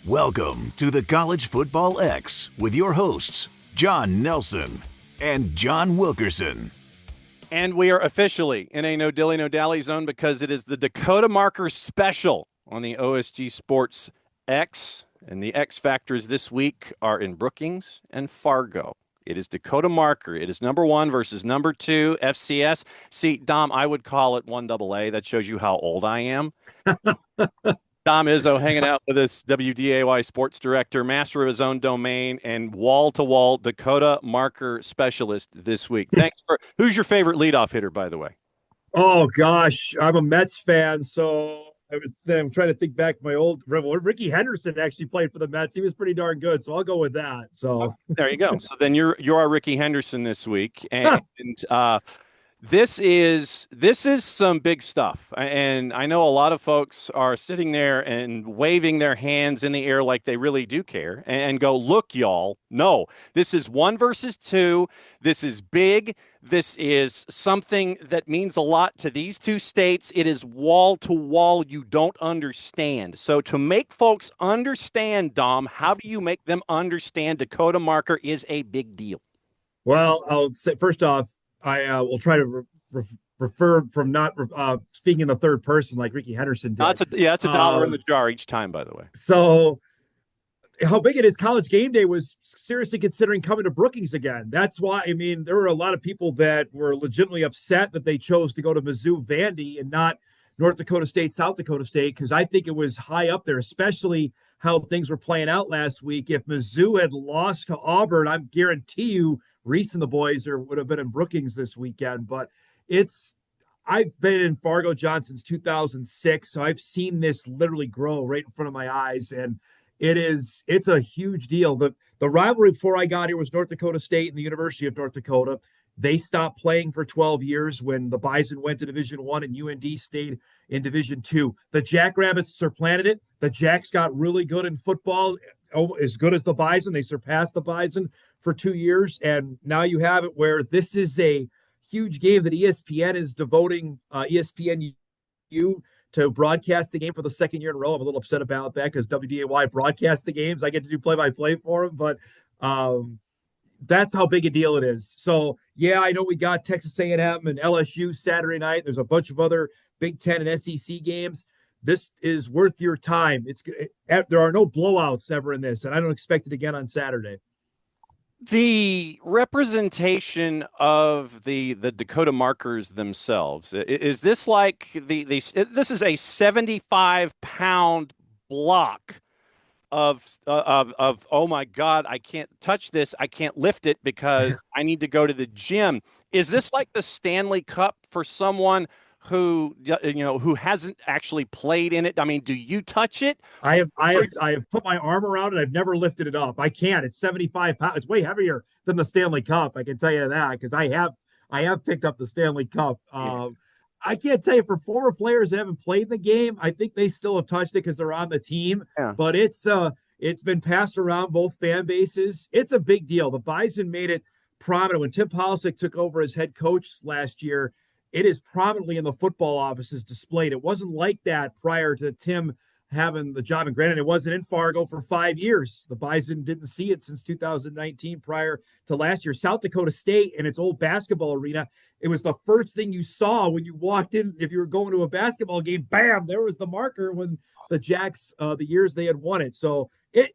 Welcome to the College Football X with your hosts, John Nelson and John Wilkerson. And we are officially in a no dilly, no dally zone because it is the Dakota Marker special on the OSG Sports X. And the X factors this week are in Brookings and Fargo. It is Dakota Marker. It is number 1 versus number 2 FCS. See, Dom, I would call it 1AA. That shows you how old I am. Dom Izzo hanging out with us, WDAY sports director, master of his own domain, and wall-to-wall Dakota Marker specialist this week. Who's your favorite leadoff hitter, by the way? Oh, gosh. I'm a Mets fan, so I'm trying to think back to my old rival. Ricky Henderson actually played for the Mets. He was pretty darn good, so I'll go with that. So there you go. So then you're our Ricky Henderson this week, and This is some big stuff, and I know a lot of folks are sitting there and waving their hands in the air like they really do care and go, look, y'all, no, this is 1 versus 2. This is big. This is something that means a lot to these two states. It is wall to wall. You don't understand. So to make folks understand, Dom, how do you make them understand Dakota Marker is a big deal? Well, I'll say first off, I will try to refer from not speaking in the third person like Ricky Henderson did. It's $1 in the jar each time, by the way. So how big it is, College Game Day was seriously considering coming to Brookings again. That's why, I mean, there were a lot of people that were legitimately upset that they chose to go to Mizzou Vandy and not North Dakota State, South Dakota State, because I think it was high up there, especially how things were playing out last week. If Mizzou had lost to Auburn, I guarantee you Reese and the boys would have been in Brookings this weekend. But I've been in Fargo, John, since 2006, so I've seen this literally grow right in front of my eyes, and it's a huge deal. The rivalry before I got here was North Dakota State and the University of North Dakota. They stopped playing for 12 years when the Bison went to Division I and UND stayed in Division II. The Jackrabbits supplanted it. The Jacks got really good in football, as good as the Bison. They surpassed the Bison for 2 years, and now you have it where this is a huge game that ESPN is devoting ESPNU to broadcast the game for the second year in a row. I'm a little upset about that because WDAY broadcasts the games. I get to do play-by-play for them, but that's how big a deal it is. So, yeah, I know we got Texas A&M and LSU Saturday night. There's a bunch of other Big Ten and SEC games. This is worth your time. There are no blowouts ever in this, and I don't expect it again on Saturday. The representation of the Dakota Markers themselves, is this like this is a 75-pound block of oh my God, I can't touch this, I can't lift it because I need to go to the gym. Is this like the Stanley Cup for someone who hasn't actually played in it? I mean, do you touch it? I have put my arm around it. I've never lifted it up. I can't. It's 75 pounds. It's way heavier than the Stanley Cup. I can tell you that because I have picked up the Stanley Cup. I can't tell you for former players that haven't played the game. I think they still have touched it because they're on the team. Yeah. But it's been passed around both fan bases. It's a big deal. The Bison made it prominent when Tim Polisic took over as head coach last year. It is prominently in the football offices displayed. It wasn't like that prior to Tim having the job. And granted, it wasn't in Fargo for 5 years. The Bison didn't see it since 2019 prior to last year. South Dakota State and its old basketball arena, it was the first thing you saw when you walked in. If you were going to a basketball game, bam, there was the marker when the Jacks, the years they had won it. So it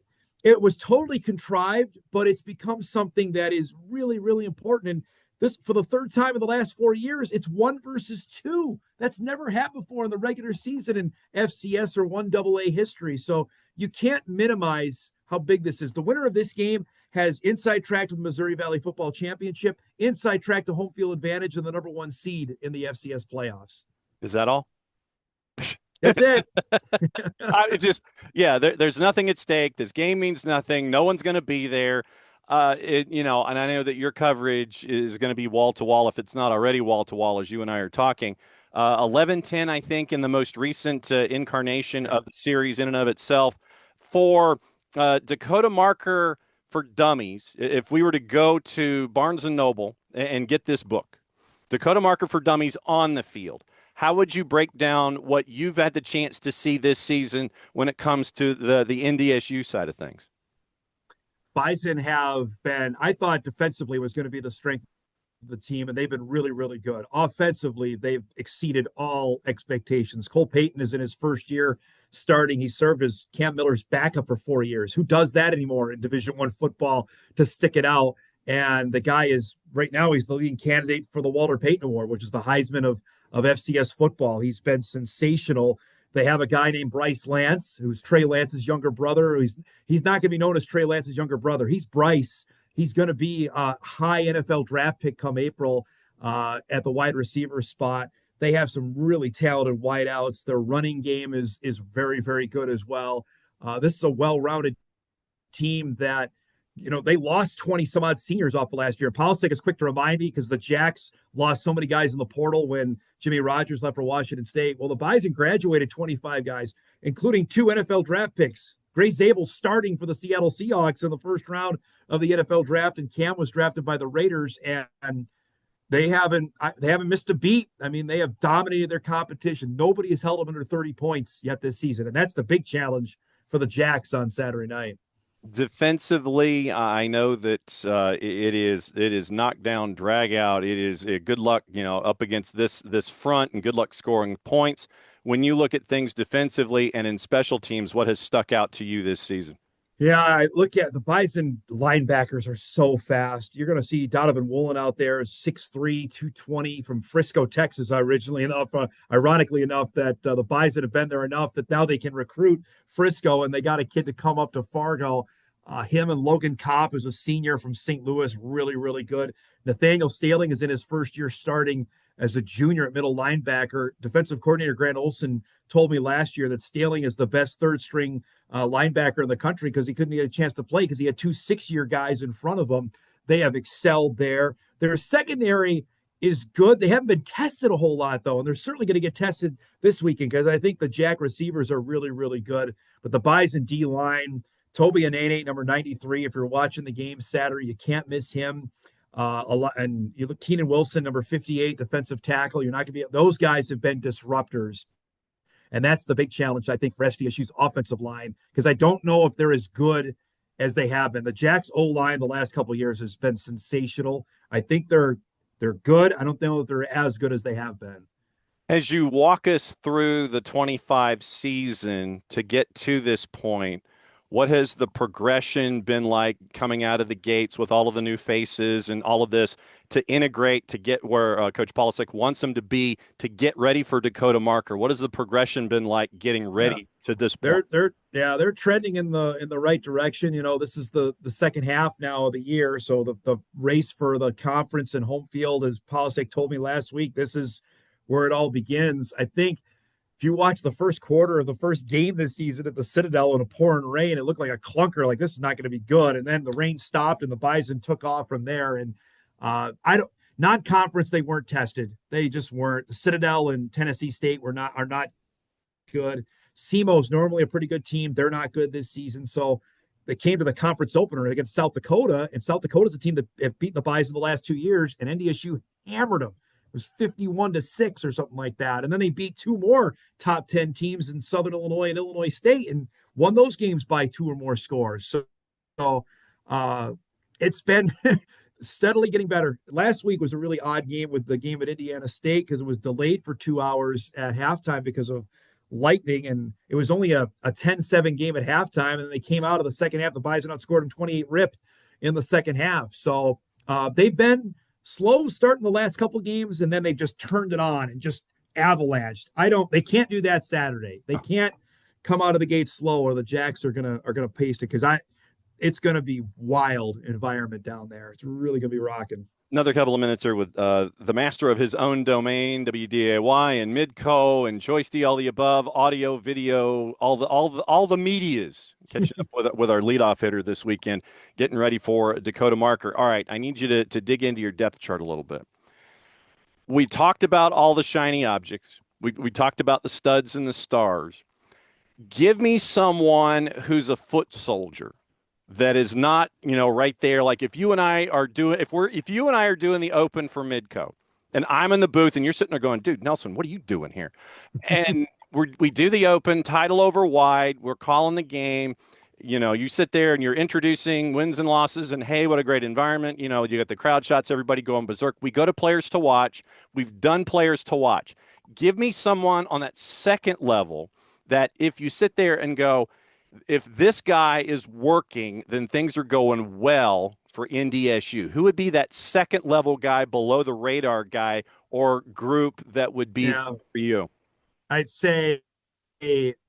was totally contrived, but it's become something that is really, really important. And this, for the third time in the last 4 years, it's 1 versus 2. That's never happened before in the regular season in FCS or 1AA history. So you can't minimize how big this is. The winner of this game has inside track to the Missouri Valley Football Championship, inside track to home field advantage, and the number 1 seed in the FCS playoffs. Is that all? That's it. There's nothing at stake. This game means nothing. No one's going to be there. And I know that your coverage is going to be wall to wall if it's not already wall to wall as you and I are talking. 11-10, I think, in the most recent incarnation of the series in and of itself. For Dakota Marker for Dummies, if we were to go to Barnes & Noble and get this book, Dakota Marker for Dummies on the field, How would you break down what you've had the chance to see this season when it comes to the NDSU side of things? Bison have been, I thought defensively was going to be the strength of the team, and they've been really, really good. Offensively, they've exceeded all expectations. Cole Payton is in his first year starting. He served as Cam Miller's backup for 4 years. Who does that anymore in Division I football to stick it out? And the guy is right now, he's the leading candidate for the Walter Payton Award, which is the Heisman of FCS football. He's been sensational. They have a guy named Bryce Lance, who's Trey Lance's younger brother. He's not going to be known as Trey Lance's younger brother. He's Bryce. He's going to be a high NFL draft pick come April at the wide receiver spot. They have some really talented wideouts. Their running game is very, very good as well. This is a well-rounded team that, they lost 20 some odd seniors off of last year. Polisic is quick to remind me because the Jacks lost so many guys in the portal when Jimmy Rogers left for Washington State. Well, the Bison graduated 25 guys, including 2 NFL draft picks. Gray Zabel starting for the Seattle Seahawks in the first round of the NFL draft, and Cam was drafted by the Raiders, and they haven't missed a beat. I mean, they have dominated their competition. Nobody has held them under 30 points yet this season, and that's the big challenge for the Jacks on Saturday night. Defensively, I know that it is knockdown, drag out. It is good luck, up against this front, and good luck scoring points. When you look at things defensively and in special teams, what has stuck out to you this season? Yeah, I look at the Bison linebackers are so fast. You're going to see Donovan Woolen out there, 6'3", 220 from Frisco, Texas, ironically enough that the Bison have been there enough that now they can recruit Frisco, and they got a kid to come up to Fargo. Him and Logan Kopp is a senior from St. Louis, really, really good. Nathaniel Staling is in his first year starting as a junior at middle linebacker. Defensive coordinator Grant Olson told me last year that Staling is the best third-string linebacker in the country because he couldn't get a chance to play because he had 2 6-year guys in front of him. They have excelled there. Their secondary is good. They haven't been tested a whole lot, though, and they're certainly going to get tested this weekend because I think the Jack receivers are really, really good. But the Bison D-line, Toby Anane, number 93, if you're watching the game Saturday, you can't miss him. And you look Keenan Wilson, number 58, defensive tackle. You're not going to be – those guys have been disruptors. And that's the big challenge, I think, for SDSU's offensive line, because I don't know if they're as good as they have been. The Jacks O-line the last couple of years has been sensational. I think they're good. I don't know if they're as good as they have been. As you walk us through the 25 season to get to this point, what has the progression been like coming out of the gates with all of the new faces and all of this to integrate to get where Coach Polisic wants them to be to get ready for Dakota Marker? What has the progression been like getting ready to this point? They're trending in the right direction. This is the second half now of the year, so the race for the conference and home field, as Polisic told me last week, this is where it all begins. I think if you watch the first quarter of the first game this season at the Citadel in a pouring rain, it looked like a clunker, like this is not going to be good. And then the rain stopped and the Bison took off from there. And non-conference, they weren't tested. They just weren't. The Citadel and Tennessee State are not good. SEMO's normally a pretty good team. They're not good this season. So they came to the conference opener against South Dakota, and South Dakota's a team that have beaten the Bison the last 2 years, and NDSU hammered them. It was 51-6 or something like that. And then they beat 2 more top 10 teams in Southern Illinois and Illinois State and won those games by 2 or more scores. So it's been steadily getting better. Last week was a really odd game with the game at Indiana State because it was delayed for 2 hours at halftime because of lightning. And it was only a 10-7 game at halftime. And they came out of the second half. The Bison outscored them 28-rip in the second half. So they've been slow starting the last couple of games, and then they've just turned it on and just avalanched. They can't do that Saturday. They can't come out of the gate slow, or the Jacks are gonna pace it, because it's gonna be wild environment down there. It's really gonna be rocking. Another couple of minutes here with the master of his own domain, WDAY and Midco and Choice D, all the above, audio, video, all the medias. Catching up with our leadoff hitter this weekend, getting ready for Dakota Marker. All right, I need you to dig into your depth chart a little bit. We talked about all the shiny objects. We talked about the studs and the stars. Give me someone who's a foot soldier that is not, right there. Like if you and I are doing the open for Midco, and I'm in the booth, and you're sitting there going, dude, Nelson, what are you doing here? And we do the open, title over wide. We're calling the game. You know, you sit there and you're introducing wins and losses, and hey, what a great environment. You know, you got the crowd shots, everybody going berserk. We go to players to watch. We've done players to watch. Give me someone on that second level that if you sit there and go, if this guy is working, then things are going well for NDSU. Who would be that second level guy below the radar guy or group that would be for you? I'd say,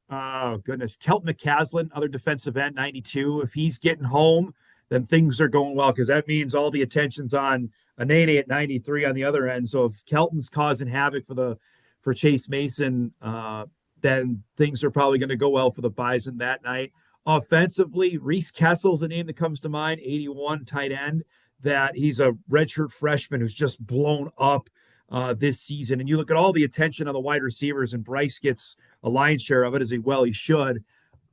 oh goodness, Kelton McCaslin, other defensive end, 92. If he's getting home, then things are going well, because that means all the attention's on Anene at 93 on the other end. So if Kelton's causing havoc for Chase Mason, then things are probably going to go well for the Bison that night. Offensively, Reese Kessel's a name that comes to mind, 81 tight end, that he's a redshirt freshman who's just blown up this season. And you look at all the attention on the wide receivers, and Bryce gets a lion's share of it, as he should.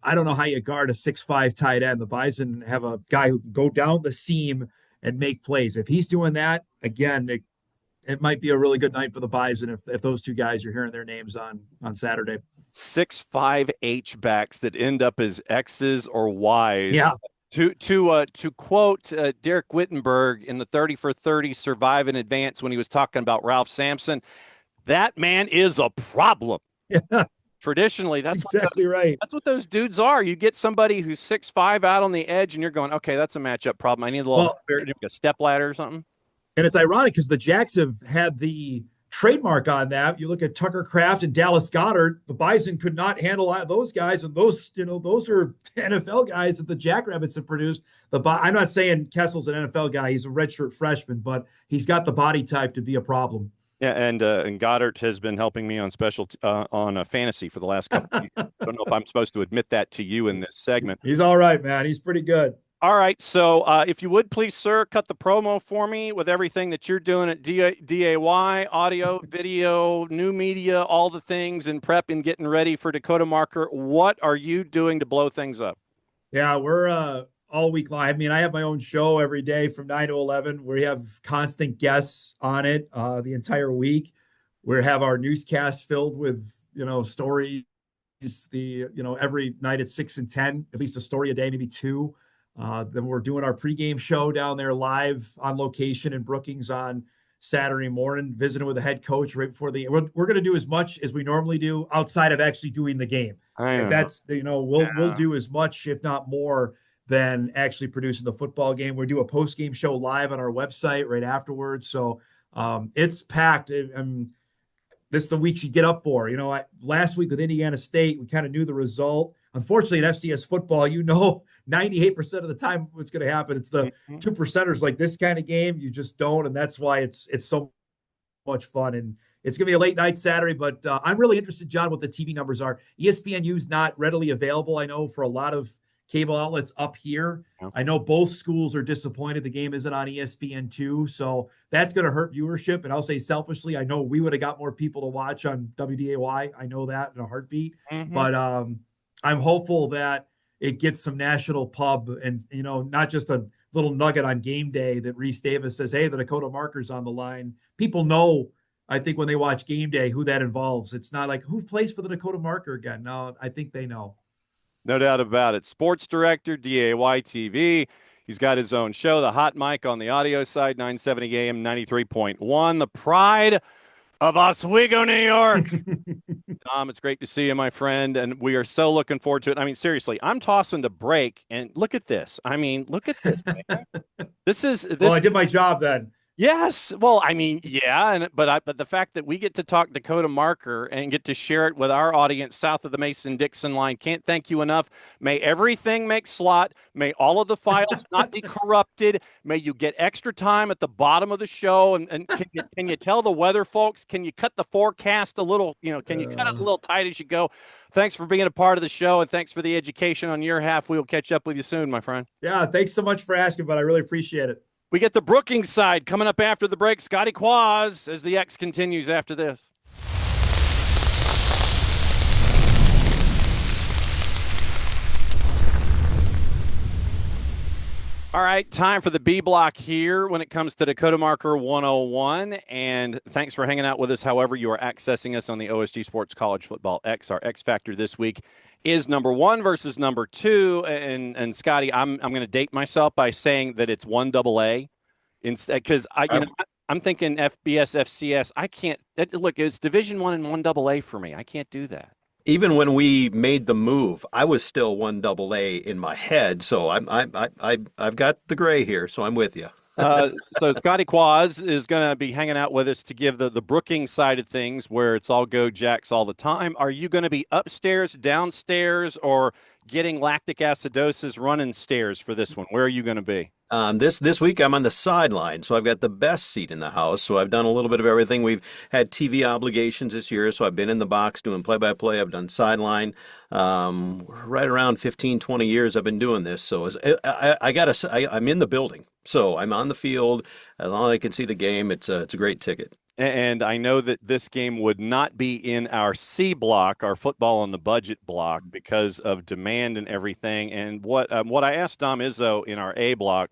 I don't know how you guard a 6'5" tight end. The Bison have a guy who can go down the seam and make plays. If he's doing that, again, it might be a really good night for the Bison if those two guys are hearing their names on Saturday. 6'5" H-backs that end up as X's or Y's. Yeah. To quote Derek Wittenberg in the 30 for 30 Survive and Advance when he was talking about Ralph Sampson, that man is a problem. Yeah. Traditionally, that's exactly right. That's what those dudes are. You get somebody who's 6'5" out on the edge, and you're going, okay, that's a matchup problem. I need a step ladder or something. And it's ironic because the Jacks have had the trademark on that. You look at Tucker Kraft and Dallas Goedert, the Bison could not handle those guys, and those are NFL guys that the Jackrabbits have produced. I'm not saying Kessel's an NFL guy; he's a redshirt freshman, but he's got the body type to be a problem. Yeah, and Goddard has been helping me on on fantasy for the last couple of weeks. I don't know if I'm supposed to admit that to you in this segment. He's all right, man. He's pretty good. All right, so if you would please, sir, cut the promo for me with everything that you're doing at DAY, audio, video, new media, all the things, and prep and getting ready for Dakota Marker. What are you doing to blow things up? Yeah, we're all week long. I mean, I have my own show every day from 9 to 11. We have constant guests on it the entire week. We have our newscast filled with, stories, every night at 6 and 10, at least a story a day, maybe two. Then we're doing our pregame show down there live on location in Brookings on Saturday morning, visiting with the head coach right before we're going to do as much as we normally do outside of actually doing the game. That's, we'll do as much, if not more, than actually producing the football game. We do a post-game show live on our website right afterwards. So it's packed. This is the weeks you get up for. Last week with Indiana State, we kind of knew the result. Unfortunately, in FCS football, 98% of the time what's going to happen. It's the 2%ers like this kind of game. You just don't, and that's why it's so much fun. And it's going to be a late night Saturday, but I'm really interested, John, what the TV numbers are. ESPNU's not readily available, I know, for a lot of cable outlets up here. I know both schools are disappointed the game isn't on ESPN2, so that's going to hurt viewership. And I'll say selfishly, I know we would have got more people to watch on WDAY. I know that in a heartbeat. But I'm hopeful that it gets some national pub and, not just a little nugget on game day that Reese Davis says, hey, the Dakota Marker's on the line. People know, I think, when they watch game day, who that involves. It's not like, who plays for the Dakota Marker again? No, I think they know. No doubt about it. Sports director, DAY-TV. He's got his own show, The Hot Mic on the audio side, 970 AM, 93.1. The pride of Oswego, New York. Tom, it's great to see you, my friend, and we are so looking forward to it. I mean, seriously, I'm tossing to break, and look at this. I mean, look at this, man. This is this. Well, I did my job then. Yes. Well, I mean, yeah, but the fact that we get to talk Dakota Marker and get to share it with our audience south of the Mason-Dixon line, can't thank you enough. May everything make slot. May all of the files not be corrupted. May you get extra time at the bottom of the show. And can you tell the weather folks? Can you cut the forecast a little? Can you cut it a little tight as you go? Thanks for being a part of the show, and thanks for the education on your half. We will catch up with you soon, my friend. Yeah, thanks so much for asking, but I really appreciate it. We get the Brookings side coming up after the break. Scotty Kwas as the X continues after this. All right, time for the B block here when it comes to Dakota Marker 101. And thanks for hanging out with us. However, you are accessing us on the OSG Sports College Football X. Our X Factor this week is number 1 versus number 2. And Scotty, I'm going to date myself by saying that it's 1AA instead, because I'm thinking FBS, FCS. I can't look. It's Division 1 and 1AA for me. I can't do that. Even when we made the move, I was still 1AA in my head. So I've got the gray here. So I'm with you. So Scotty Kwas is going to be hanging out with us to give the Brookings side of things, where it's all go Jacks all the time. Are you going to be upstairs, downstairs, or getting lactic acidosis running stairs for this one? Where are you going to be? This week I'm on the sideline, so I've got the best seat in the house. So I've done a little bit of everything. We've had TV obligations this year, so I've been in the box doing play-by-play. I've done sideline. Right around 15, 20 years I've been doing this. So I'm in the building, so I'm on the field. As long as I can see the game, it's a great ticket. And I know that this game would not be in our C block, our football on the budget block, because of demand and everything. And what I asked Dom Izzo in our A block,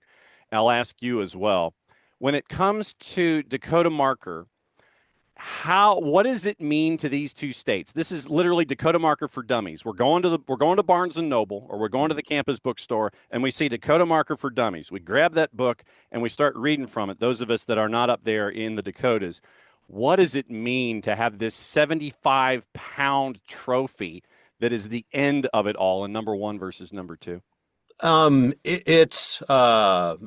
I'll ask you as well. When it comes to Dakota Marker, what does it mean to these two states? This is literally Dakota Marker for Dummies. We're going to Barnes and Noble, or we're going to the campus bookstore, and we see Dakota Marker for Dummies. We grab that book and we start reading from it. Those of us that are not up there in the Dakotas, what does it mean to have this 75-pound trophy that is the end of it all in number 1 versus number 2? It's a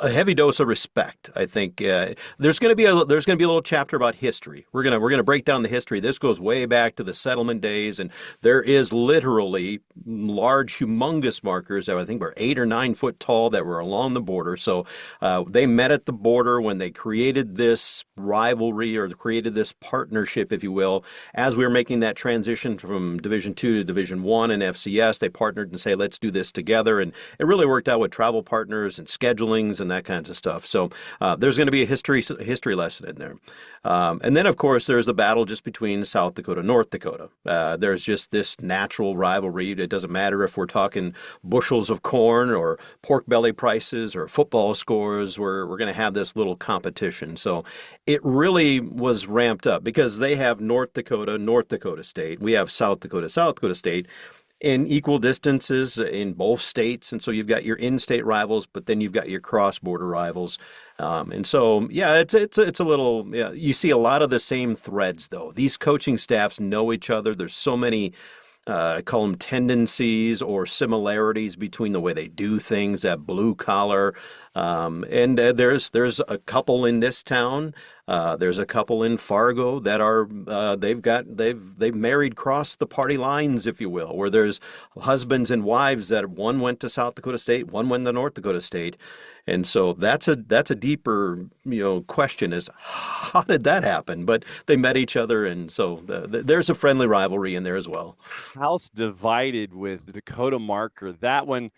heavy dose of respect. I think there's going to be a little chapter about history. We're gonna break down the history. This goes way back to the settlement days, and there is literally large, humongous markers that I think were 8 or 9 foot tall that were along the border. So they met at the border when they created this rivalry, or created this partnership, if you will. As we were making that transition from Division II to Division I and FCS, they partnered and say, let's do this together. And it really worked out with travel partners and schedulings and that kinds of stuff. So there's going to be a history lesson in there. And then, of course, there's the battle just between South Dakota, North Dakota. There's just this natural rivalry. It doesn't matter if we're talking bushels of corn or pork belly prices or football scores. We're going to have this little competition. So it really was ramped up because they have North Dakota State. We have South Dakota State. In equal distances in both states. And so you've got your in-state rivals, but then you've got your cross-border rivals. And so, yeah, it's a little, yeah, you see a lot of the same threads, though. These coaching staffs know each other. There's so many, I call them tendencies or similarities between the way they do things, that blue collar. And there's a couple in this town. There's a couple in Fargo that are they've married cross the party lines, if you will, where there's husbands and wives that one went to South Dakota State, one went to North Dakota State, and so that's a deeper question is how did that happen? But they met each other, and so there's a friendly rivalry in there as well. House divided with Dakota Marker. That one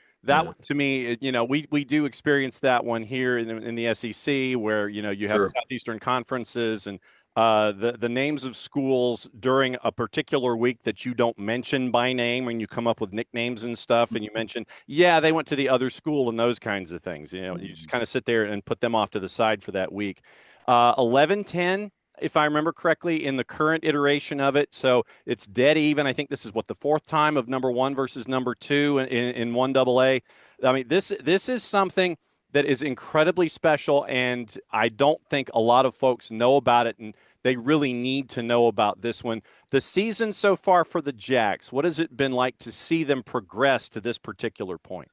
to me, we do experience that one here in the SEC, where you have Sure. Southeastern conferences and the names of schools during a particular week that you don't mention by name when you come up with nicknames and stuff, and you mention, they went to the other school and those kinds of things. You just kind of sit there and put them off to the side for that week. 11-10. If I remember correctly, in the current iteration of it. So it's dead even. I think this is the 4th time of number 1 versus number 2 in 1AA. I mean, this is something that is incredibly special, and I don't think a lot of folks know about it, and they really need to know about this one. The season so far for the Jacks, what has it been like to see them progress to this particular point?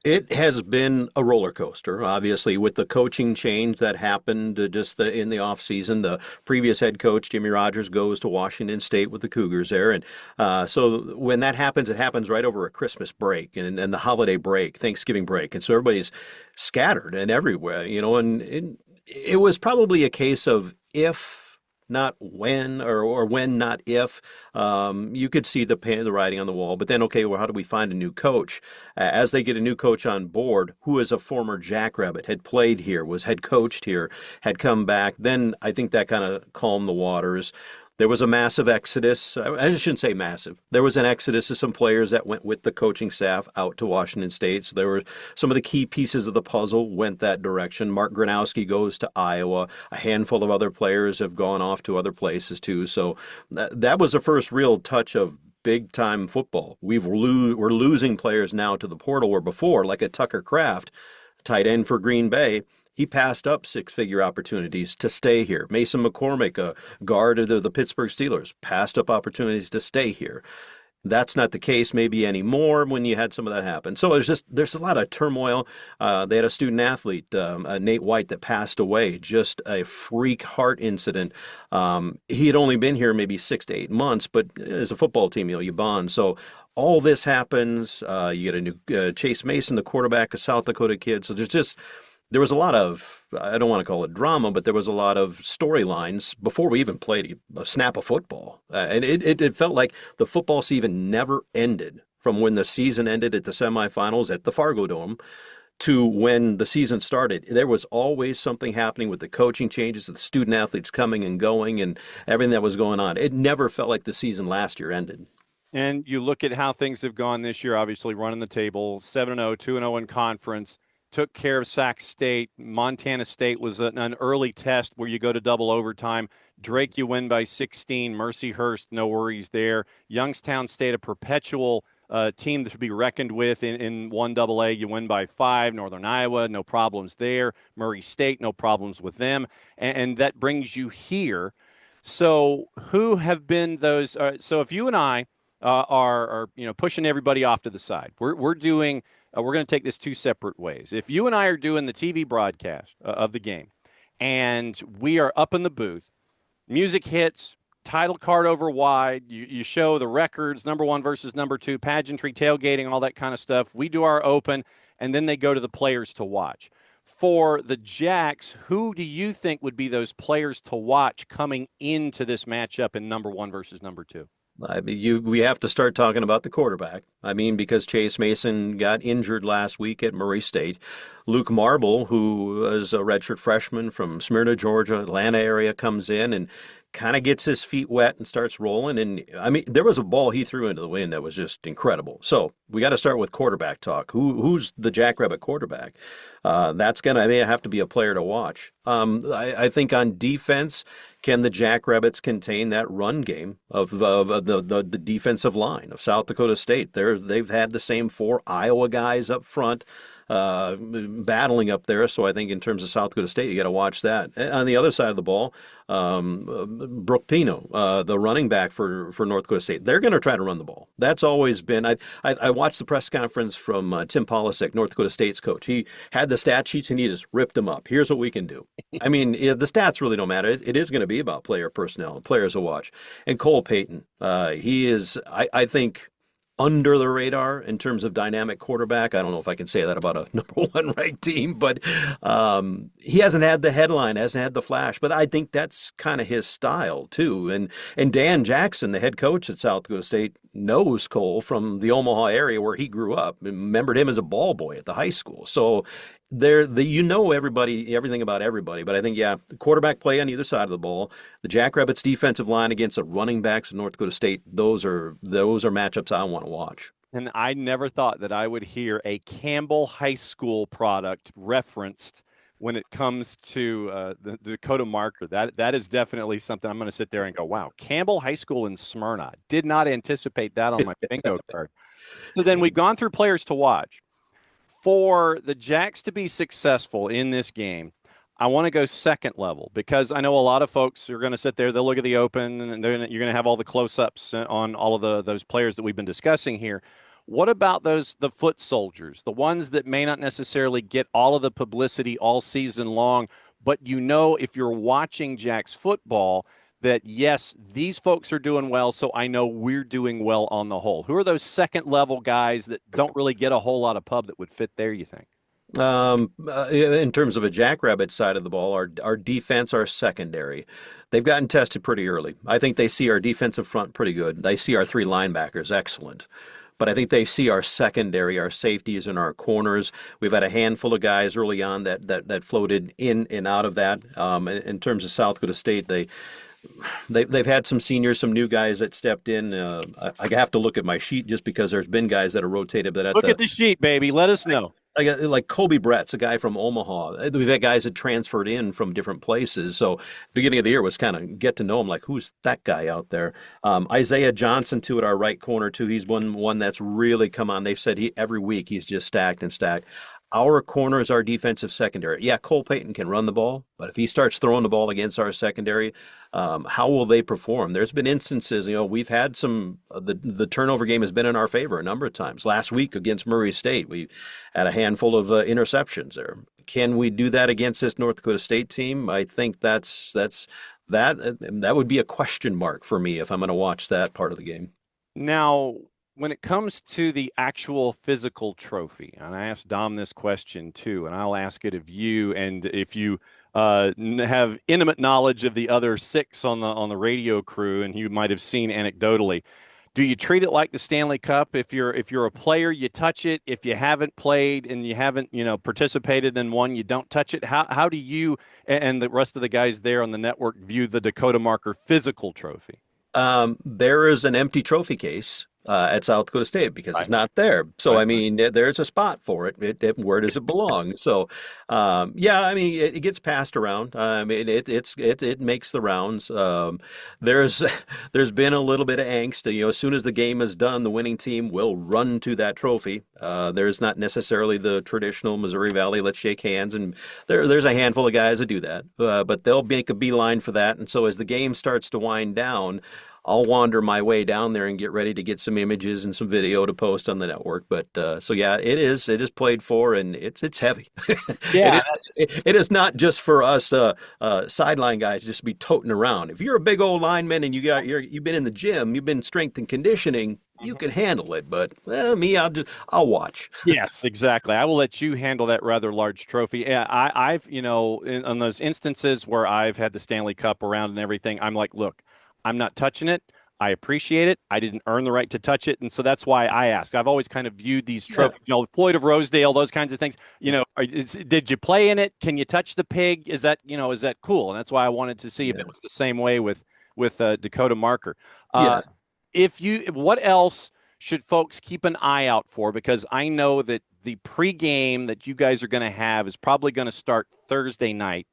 It has been a roller coaster, obviously, with the coaching change that happened in the offseason. The previous head coach, Jimmy Rogers, goes to Washington State with the Cougars there. And so when that happens, it happens right over a Christmas break and the holiday break, Thanksgiving break. And so everybody's scattered and everywhere, and it was probably a case of if, not when, or when, not if. You could see the writing on the wall. But then, okay, well, how do we find a new coach? As they get a new coach on board, who is a former Jackrabbit, had played here, had coached here, had come back, then I think that kind of calmed the waters. There was a massive exodus. I shouldn't say massive. There was an exodus of some players that went with the coaching staff out to Washington State. So there were some of the key pieces of the puzzle went that direction. Mark Gronowski goes to Iowa. A handful of other players have gone off to other places too. So that was the first real touch of big-time football. We're losing players now to the portal, where before, like a Tucker Kraft, tight end for Green Bay, he passed up six-figure opportunities to stay here. Mason McCormick, a guard of the Pittsburgh Steelers, passed up opportunities to stay here. That's not the case maybe anymore when you had some of that happen. So there's a lot of turmoil. They had a student athlete, Nate White, that passed away, just a freak heart incident. He had only been here maybe 6 to 8 months, but as a football team, you bond. So all this happens. You get a new Chase Mason, the quarterback, a South Dakota kid. So there was a lot of, I don't want to call it drama, but there was a lot of storylines before we even played a snap of football. And it felt like the football season never ended from when the season ended at the semifinals at the Fargo Dome to when the season started. There was always something happening with the coaching changes, the student athletes coming and going, and everything that was going on. It never felt like the season last year ended. And you look at how things have gone this year, obviously running the table, 7-0, 2-0 in conference. Took care of Sac State. Montana State was an early test where you go to double overtime. Drake, you win by 16. Mercyhurst, no worries there. Youngstown State, a perpetual team that should be reckoned with in 1AA. You win by 5. Northern Iowa, no problems there. Murray State, no problems with them. And that brings you here. So who have been those? So if you and I are pushing everybody off to the side, we're doing. We're going to take this two separate ways. If you and I are doing the TV broadcast of the game and we are up in the booth, music hits, title card over wide, you show the records, number 1 versus number 2, pageantry, tailgating, all that kind of stuff. We do our open, and then they go to the players to watch. For the Jacks, who do you think would be those players to watch coming into this matchup in number 1 versus number 2? I mean, we have to start talking about the quarterback. I mean, because Chase Mason got injured last week at Murray State. Luke Marble, who is a redshirt freshman from Smyrna, Georgia, Atlanta area, comes in and kind of gets his feet wet and starts rolling. And I mean, there was a ball he threw into the wind that was just incredible. So we got to start with quarterback talk. Who's the Jackrabbit quarterback? That's going to have to be a player to watch. I think on defense, can the Jackrabbits contain that run game of the defensive line of South Dakota State? They've had the same 4 Iowa guys up front battling up there. So I think in terms of South Dakota State, you got to watch that. On the other side of the ball, Brooke Pino, the running back for North Dakota State, they're going to try to run the ball. That's always been. I watched the press conference from Tim Polasek, North Dakota State's coach. He had the stat sheets and he just ripped them up. Here's what we can do. I mean, the stats really don't matter. It is going to be about player personnel, players to watch. And Cole Payton, he is, I think, under the radar in terms of dynamic quarterback. I don't know if I can say that about a number 1 ranked team, but he hasn't had the headline, hasn't had the flash, but I think that's kind of his style too. And Dan Jackson, the head coach at South Dakota State, knows Cole from the Omaha area where he grew up, remembered him as a ball boy at the high school. So everything about everybody, but I think, the quarterback play on either side of the ball, the Jackrabbits defensive line against the running backs of North Dakota State, those are matchups I want to watch. And I never thought that I would hear a Campbell High School product referenced when it comes to the Dakota Marker. That is definitely something I'm going to sit there and go, wow, Campbell High School in Smyrna. Did not anticipate that on my bingo card. So then we've gone through players to watch. For the Jacks to be successful in this game, I want to go second level because I know a lot of folks are going to sit there, they'll look at the open, and you're going to have all the close-ups on all of those players that we've been discussing here. What about the foot soldiers, the ones that may not necessarily get all of the publicity all season long, but if you're watching Jacks football, that, yes, these folks are doing well, so I know we're doing well on the whole. Who are those second-level guys that don't really get a whole lot of pub that would fit there, you think? In terms of a Jackrabbit side of the ball, our defense, our secondary, they've gotten tested pretty early. I think they see our defensive front pretty good. They see our 3 linebackers excellent. But I think they see our secondary, our safeties, and our corners. We've had a handful of guys early on that floated in and out of that. In terms of South Dakota State, they've had some seniors, some new guys that stepped in. I have to look at my sheet just because there's been guys that have rotated. But Look at the sheet, baby. Let us know. Like Kobe Brett's a guy from Omaha. We've had guys that transferred in from different places. So beginning of the year was kind of get to know him, like who's that guy out there. Isaiah Johnson too at our right corner too. He's one that's really come on. They've said every week he's just stacked and stacked. Our corner is our defensive secondary. Yeah, Cole Payton can run the ball, but if he starts throwing the ball against our secondary, how will they perform? There's been instances, we've had some, the turnover game has been in our favor a number of times. Last week against Murray State, we had a handful of interceptions there. Can we do that against this North Dakota State team? I think that would be a question mark for me if I'm going to watch that part of the game. Now, when it comes to the actual physical trophy, and I asked Dom this question too, and I'll ask it of you, and if you have intimate knowledge of the other 6 on the radio crew, and you might have seen anecdotally, do you treat it like the Stanley Cup? If you're a player, you touch it. If you haven't played and you haven't participated in one, you don't touch it. How do you and the rest of the guys there on the network view the Dakota Marker physical trophy? There is an empty trophy case at South Dakota State because it's not there. So, I mean, there's a spot for it. Where does it belong? So, it gets passed around. It makes the rounds. There's been a little bit of angst. As soon as the game is done, the winning team will run to that trophy. There's not necessarily the traditional Missouri Valley, let's shake hands. And there's a handful of guys that do that. But they'll make a beeline for that. And so as the game starts to wind down, I'll wander my way down there and get ready to get some images and some video to post on the network. But it is played for, and it's heavy. Yeah, it is not just for us sideline guys just to be toting around. If you're a big old lineman and you've been in the gym, you've been strength and conditioning, you can handle it. But me, I'll watch. Yes, exactly. I will let you handle that rather large trophy. I've in those instances where I've had the Stanley Cup around and everything, I'm like, look, I'm not touching it. I appreciate it. I didn't earn the right to touch it. And so that's why I ask. I've always kind of viewed these trophies, Floyd of Rosedale, those kinds of things. Did you play in it? Can you touch the pig? Is that cool? And that's why I wanted to see if it was the same way with Dakota Marker. What else should folks keep an eye out for? Because I know that the pregame that you guys are going to have is probably going to start Thursday night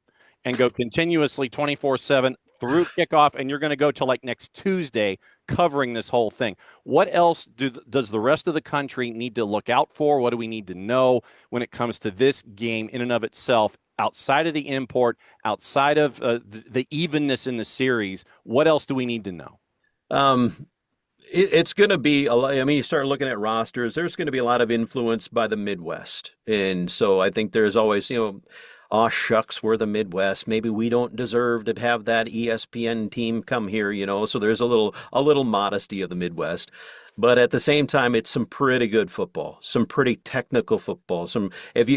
and go continuously 24/7 through kickoff, and you're going to go to like next Tuesday covering this whole thing. What else does the rest of the country need to look out for? What do we need to know when it comes to this game in and of itself, outside of the import, outside of the evenness in the series? What else do we need to know? It's going to be a lot. I mean, you start looking at rosters, there's going to be a lot of influence by the Midwest. And so I think there's always, oh, shucks, we're the Midwest. Maybe we don't deserve to have that ESPN team come here, So there's a little modesty of the Midwest. But at the same time, it's some pretty good football, some pretty technical football. If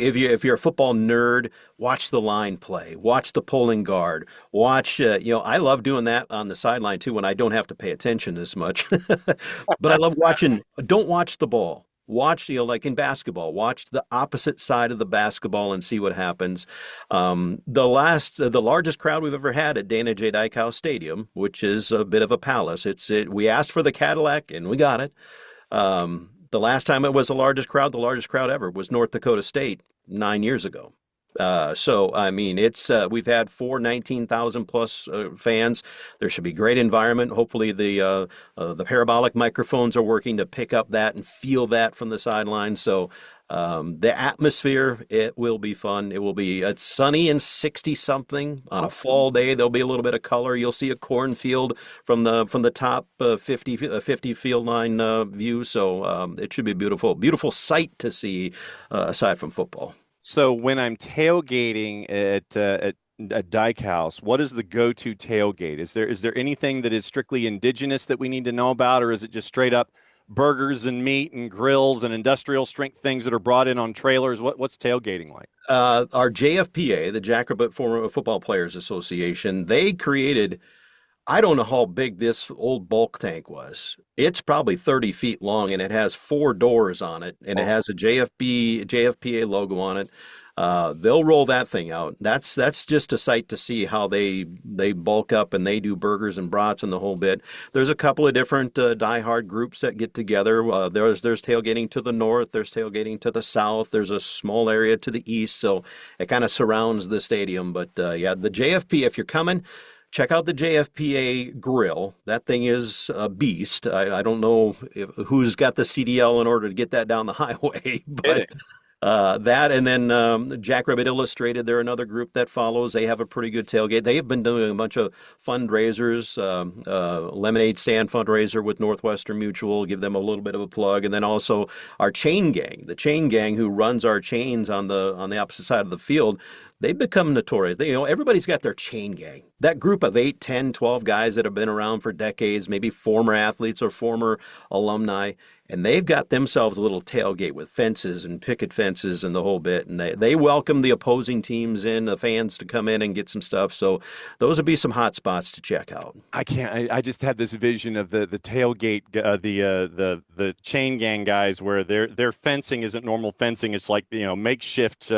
you're a football nerd, watch the line play, watch the pulling guard, watch. I love doing that on the sideline too when I don't have to pay attention as much. But I love watching. Don't watch the ball. Watch, like in basketball, watch the opposite side of the basketball and see what happens. The largest crowd we've ever had at Dana J. Dykehouse Stadium, which is a bit of a palace. We asked for the Cadillac and we got it. The last time it was the largest crowd ever was North Dakota State 9 years ago. We've had 19,000 plus fans. There should be great environment. Hopefully the parabolic microphones are working to pick up that and feel that from the sideline. So the atmosphere, it will be fun. It's sunny and 60 something on a fall day. There'll be a little bit of color. You'll see a cornfield from the top 50 field line view. So it should be beautiful, beautiful sight to see aside from football. So when I'm tailgating at Dykehouse, what is the go-to tailgate? Is there anything that is strictly indigenous that we need to know about, or is it just straight up burgers and meat and grills and industrial strength things that are brought in on trailers? What's tailgating like? Our JFPA, the Jackrabbit Football Players Association, they created. I don't know how big this old bulk tank was. It's probably 30 feet long, and it has 4 doors on it, and it has a JFPA logo on it. they'll roll that thing out. That's just a sight to see how they bulk up and they do burgers and brats and the whole bit. There's a couple of different diehard groups that get together. There's tailgating to the north. There's tailgating to the south. There's a small area to the east. So it kind of surrounds the stadium. But yeah, the JFP, if you're coming, check out the JFPA grill. That thing is a beast. I don't know who's got the CDL in order to get that down the highway, but that, and then Jackrabbit Illustrated, they're another group that follows. They have a pretty good tailgate. They have been doing a bunch of fundraisers, lemonade stand fundraiser with Northwestern Mutual, give them a little bit of a plug, and then also our chain gang, the chain gang who runs our chains on the opposite side of the field. They've become notorious. Everybody's got their chain gang. That group of 8, 10, 12 guys that have been around for decades, maybe former athletes or former alumni, and they've got themselves a little tailgate with fences and picket fences and the whole bit. And they welcome the opposing teams in, the fans to come in and get some stuff. So those would be some hot spots to check out. I just had this vision of the tailgate, the chain gang guys where their fencing isn't normal fencing. It's like, makeshift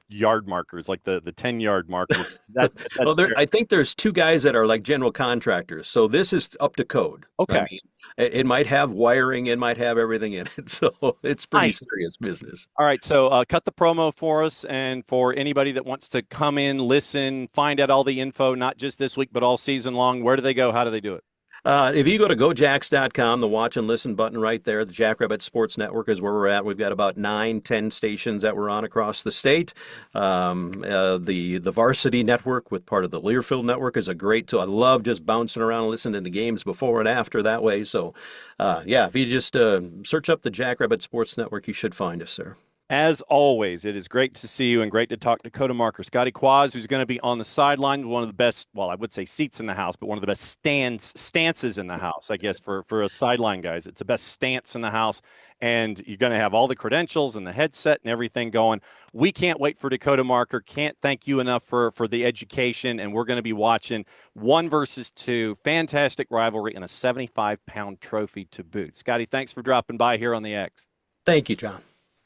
yard markers, like the 10-yard marker. Well, I think there's 2 guys that are like general contractors. So this is up to code. Okay. I mean, it might have wiring, it might have everything in it. So it's pretty serious business. All right. So cut the promo for us, and for anybody that wants to come in, listen, find out all the info, not just this week, but all season long. Where do they go? How do they do it? If you go to gojacks.com, the watch and listen button right there, the Jackrabbit Sports Network is where we're at. We've got about 9, 10 stations that we're on across the state. The Varsity Network with part of the Learfield Network is a great tool. I love just bouncing around and listening to games before and after that way. So, if you just search up the Jackrabbit Sports Network, you should find us, sir. As always, it is great to see you and great to talk to Dakota marker Scotty Kwas, who's going to be on the sideline, one of the best, well, I would say seats in the house, but one of the best stances in the house, I guess, for a sideline guys. It's the best stance in the house, and you're going to have all the credentials and the headset and everything going. We can't wait for Dakota marker. Can't thank you enough for the education, and we're going to be watching 1 versus 2, fantastic rivalry, and a 75-pound trophy to boot. Scotty, thanks for dropping by here on the X. Thank you, John.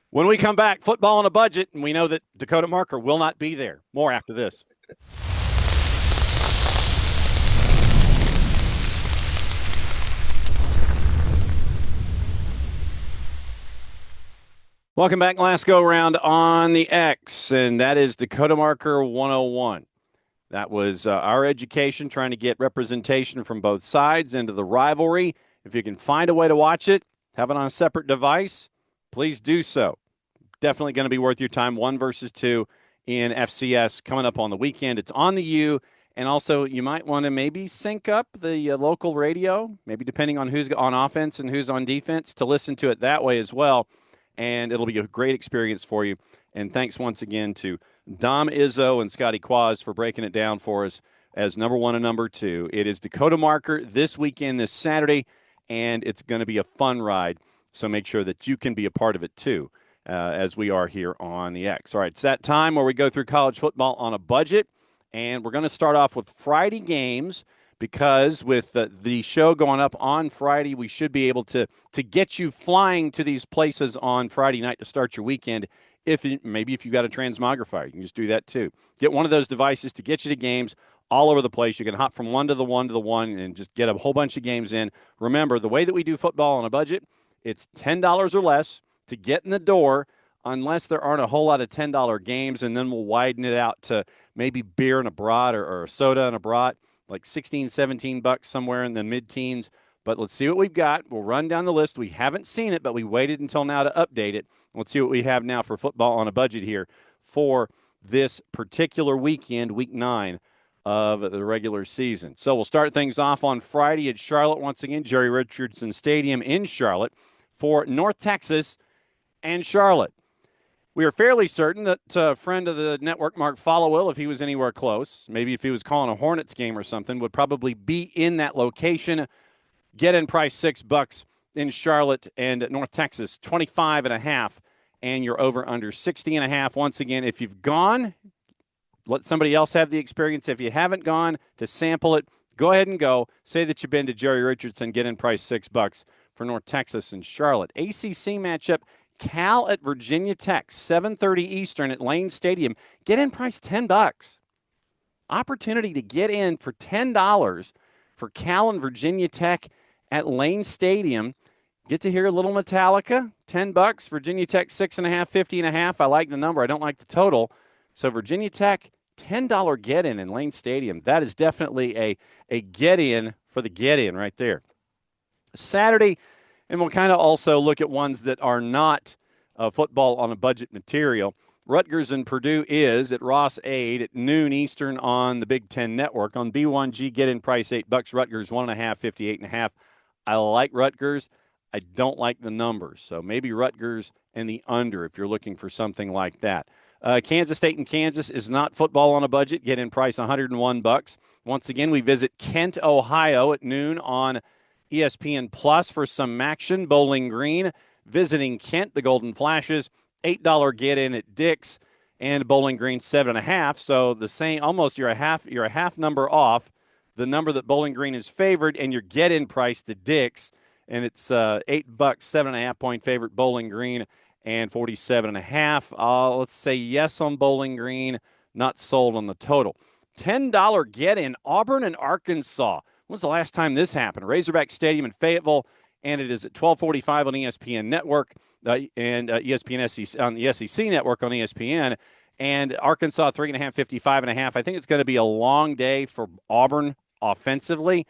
When we come back, football on a budget, and we know that Dakota marker will not be there. More after this. Welcome back. Last go round on the X, and that is Dakota marker 101. That was our education, trying to get representation from both sides into the rivalry. If you can find a way to watch it, have it on a separate device, please do so. Definitely going to be worth your time. 1 versus 2 in FCS coming up on the weekend. It's on the U, and also you might want to maybe sync up the local radio, maybe depending on who's on offense and who's on defense, to listen to it that way as well, and it'll be a great experience for you. And thanks once again to Dom Izzo and Scotty Kwas for breaking it down for us as number 1 and number 2. It is Dakota marker this weekend, this Saturday, and it's going to be a fun ride, so make sure that you can be a part of it too. As we are here on the X. All right, it's that time where we go through college football on a budget, and we're going to start off with Friday games because with the show going up on Friday, we should be able to get you flying to these places on Friday night to start your weekend. Maybe if you've got a transmogrifier, you can just do that too. Get one of those devices to get you to games all over the place. You can hop from one to the one and just get a whole bunch of games in. Remember, the way that we do football on a budget, it's $10 or less to get in the door, unless there aren't a whole lot of $10 games, and then we'll widen it out to maybe beer and a brat or a soda and a brat, like $16, $17 somewhere in the mid-teens. But let's see what we've got. We'll run down the list. We haven't seen it, but we waited until now to update it. Let's see what we have now for football on a budget here for this particular weekend, week 9 of the regular season. So we'll start things off on Friday at Charlotte once again, Jerry Richardson Stadium in Charlotte for North Texas and Charlotte. We are fairly certain that a friend of the network, Mark Followill, if he was anywhere close, maybe if he was calling a Hornets game or something, would probably be in that location. Get-in price $6 in Charlotte and North Texas, 25.5, and you're over under 60.5. Once again, if you've gone, let somebody else have the experience. If you haven't gone to sample it, go ahead and go. Say that you've been to Jerry Richardson. Get-in price $6 for North Texas and Charlotte. ACC matchup Cal at Virginia Tech, 7:30 Eastern at Lane Stadium. Get in price $10. Opportunity to get in for $10 for Cal and Virginia Tech at Lane Stadium. Get to hear a little Metallica, $10. Virginia Tech, 6.5, 50.5. I like the number. I don't like the total. So Virginia Tech, $10 get-in in Lane Stadium. That is definitely a get-in for the get-in right there. Saturday, and we'll kind of also look at ones that are not football on a budget material. Rutgers and Purdue is at Ross 8 at noon Eastern on the Big Ten Network. On B1G, get-in price $8. Rutgers, 1.5, 58.5. I like Rutgers. I don't like the numbers, so maybe Rutgers and the under if you're looking for something like that. Kansas State and Kansas is not football on a budget. Get in price $101. Once again, we visit Kent, Ohio at noon on ESPN Plus for some action. Bowling Green visiting Kent, the Golden Flashes, $8 get in at Dick's, and Bowling Green 7.5. So the same, almost you're a half number off the number that Bowling Green is favored, and your get in price to Dick's. And it's $8, 7.5 point favorite Bowling Green, and 47.5. Let's say yes on Bowling Green, not sold on the total. $10 get-in, Auburn and Arkansas. When was the last time this happened? Razorback Stadium in Fayetteville, and it is at 12:45 on ESPN Network and ESPN SEC, on the SEC Network on ESPN. And Arkansas 3.5, 55.5. I think it's going to be a long day for Auburn offensively.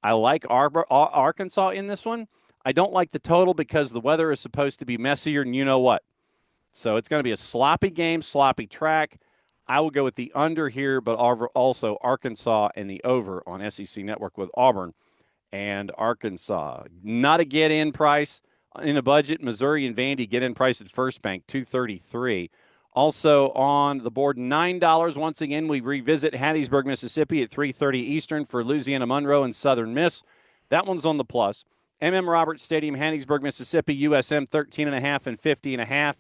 I like Arkansas in this one. I don't like the total because the weather is supposed to be messier, and you know what. So it's going to be a sloppy game, sloppy track. I will go with the under here, but also Arkansas and the over on SEC Network with Auburn and Arkansas. Not a get-in price in a budget. Missouri and Vandy get-in price at First Bank, $2.33. Also on the board, $9. Once again, we revisit Hattiesburg, Mississippi at 3:30 Eastern for Louisiana Monroe and Southern Miss. That one's on the plus. M.M. Roberts Stadium, Hattiesburg, Mississippi, USM 13.5 and 50.5.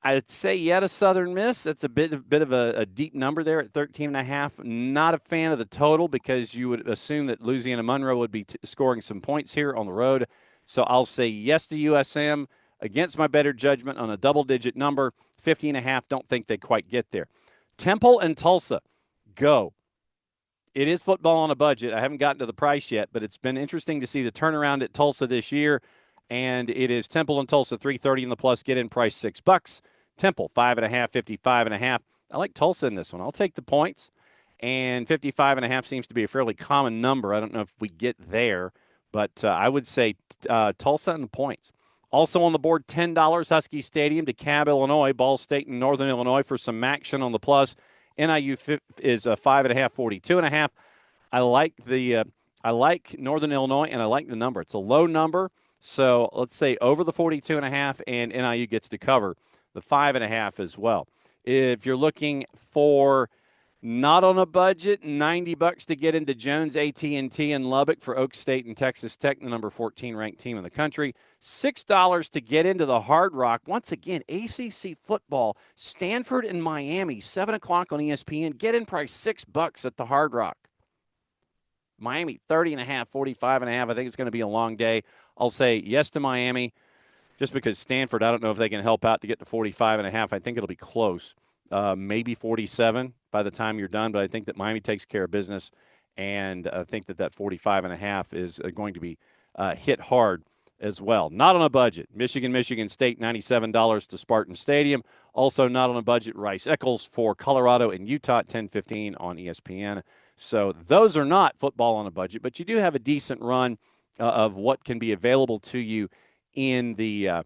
I'd say yet a Southern Miss. That's a bit of a deep number there at 13.5. Not a fan of the total because you would assume that Louisiana Monroe would be scoring some points here on the road. So I'll say yes to USM against my better judgment on a double-digit number. 50.5, don't think they quite get there. Temple and Tulsa, go. It is football on a budget. I haven't gotten to the price yet, but it's been interesting to see the turnaround at Tulsa this year. And it is Temple and Tulsa, 3:30 in the plus, get in price $6. Temple, 5.5, 55.5. I like Tulsa in this one. I'll take the points. And 55.5 seems to be a fairly common number. I don't know if we get there, but I would say Tulsa and the points. Also on the board, $10, Husky Stadium, DeKalb, Illinois, Ball State and Northern Illinois for some action on the plus. NIU is 5.5, 42.5. I like Northern Illinois, and I like the number. It's a low number, so let's say over the 42.5, and NIU gets to cover the 5.5 as well. If you're looking for not on a budget, $90 to get into Jones AT&T in Lubbock for Oak State and Texas Tech, the number 14 ranked team in the country. $6 to get into the Hard Rock. Once again, ACC football, Stanford and Miami, 7 o'clock on ESPN. Get in price $6 at the Hard Rock. Miami, 30.5, 45.5. I think it's going to be a long day. I'll say yes to Miami just because Stanford, I don't know if they can help out to get to 45.5. I think it'll be close. Maybe 47 by the time you're done, but I think that Miami takes care of business, and I think that 45.5 is going to be hit hard as well. Not on a budget. Michigan State, $97 to Spartan Stadium. Also not on a budget, Rice-Eccles for Colorado and Utah at 10:15 on ESPN. So those are not football on a budget, but you do have a decent run of what can be available to you in the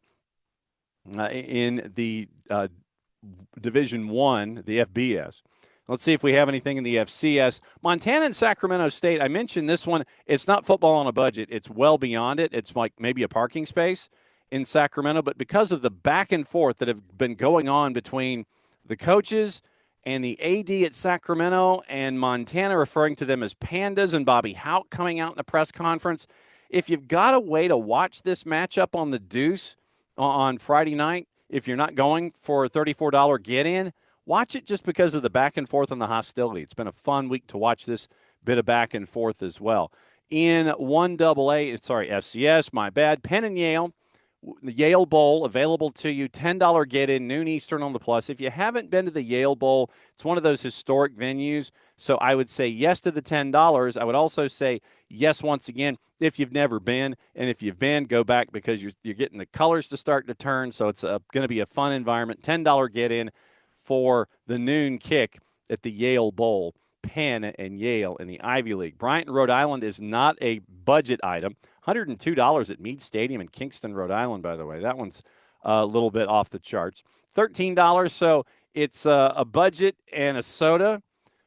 Division I, the FBS. Let's see if we have anything in the FCS. Montana and Sacramento State, I mentioned this one. It's not football on a budget. It's well beyond it. It's like maybe a parking space in Sacramento, but because of the back and forth that have been going on between the coaches and the AD at Sacramento and Montana referring to them as pandas and Bobby Houck coming out in a press conference, if you've got a way to watch this matchup on the Deuce on Friday night, if you're not going for a $34 get-in, watch it just because of the back and forth and the hostility. It's been a fun week to watch this bit of back and forth as well. In FCS, my bad, Penn and Yale The Yale Bowl available to you, $10 get-in, noon Eastern on the Plus. If you haven't been to the Yale Bowl, it's one of those historic venues, so I would say yes to the $10. I would also say yes once again if you've never been, and if you've been, go back because you're getting the colors to start to turn, so it's going to be a fun environment. $10 get-in for the noon kick at the Yale Bowl. Penn and Yale in the Ivy League. Bryant, Rhode Island is not a budget item. $102 at Meade Stadium in Kingston, Rhode Island, by the way. That one's a little bit off the charts. $13, so it's a budget and a soda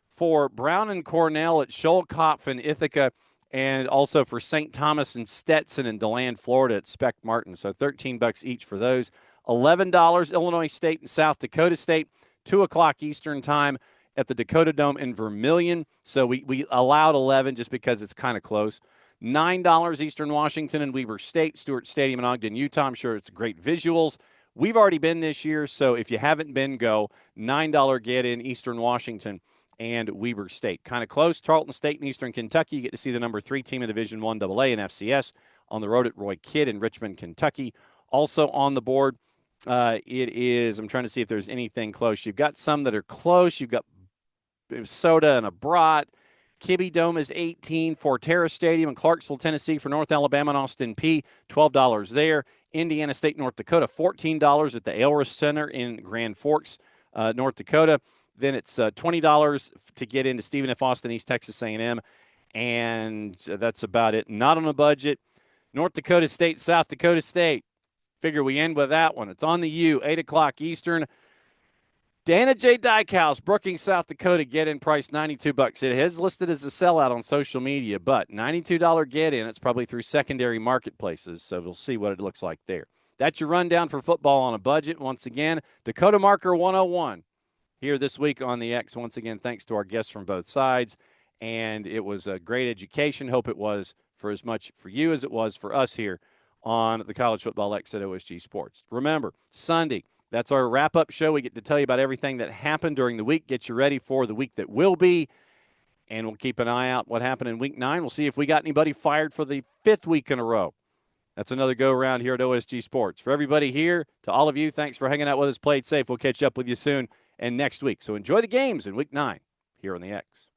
for Brown and Cornell at Sholkopf and Ithaca, and also for St. Thomas and Stetson in DeLand, Florida at Speck Martin. So $13 each for those. $11, Illinois State and South Dakota State, 2 o'clock Eastern time at the Dakota Dome in Vermilion. So we allowed 11 just because it's kind of close. $9 Eastern Washington and Weber State, Stewart Stadium in Ogden, Utah. I'm sure it's great visuals. We've already been this year, so if you haven't been, go. $9 get-in Eastern Washington and Weber State. Kind of close. Tarleton State and Eastern Kentucky. You get to see the number 3 team in Division I AA and FCS on the road at Roy Kidd in Richmond, Kentucky. Also on the board, it is, I'm trying to see if there's anything close. You've got some that are close. You've got soda and a brat. Kibbe Dome is $18. Forterra Stadium in Clarksville, Tennessee for North Alabama and Austin Peay, $12 there. Indiana State, North Dakota, $14 at the Ailrus Center in Grand Forks, North Dakota. Then it's $20 to get into Stephen F. Austin, East Texas A&M, and that's about it. Not on a budget. North Dakota State, South Dakota State. Figure we end with that one. It's on the U, 8 o'clock Eastern. Dana J. Dykehouse, Brookings, South Dakota, get-in price $92. It is listed as a sellout on social media, but $92 get-in. It's probably through secondary marketplaces, so we'll see what it looks like there. That's your rundown for football on a budget. Once again, Dakota Marker 101 here this week on the X. Once again, thanks to our guests from both sides, and it was a great education. Hope it was for as much for you as it was for us here on the College Football X at OSG Sports. Remember, Sunday, that's our wrap-up show. We get to tell you about everything that happened during the week, get you ready for the week that will be, and we'll keep an eye out what happened in Week 9. We'll see if we got anybody fired for the 5th week in a row. That's another go-around here at OSG Sports. For everybody here, to all of you, thanks for hanging out with us. Play it safe. We'll catch up with you soon and next week. So enjoy the games in Week 9 here on the X.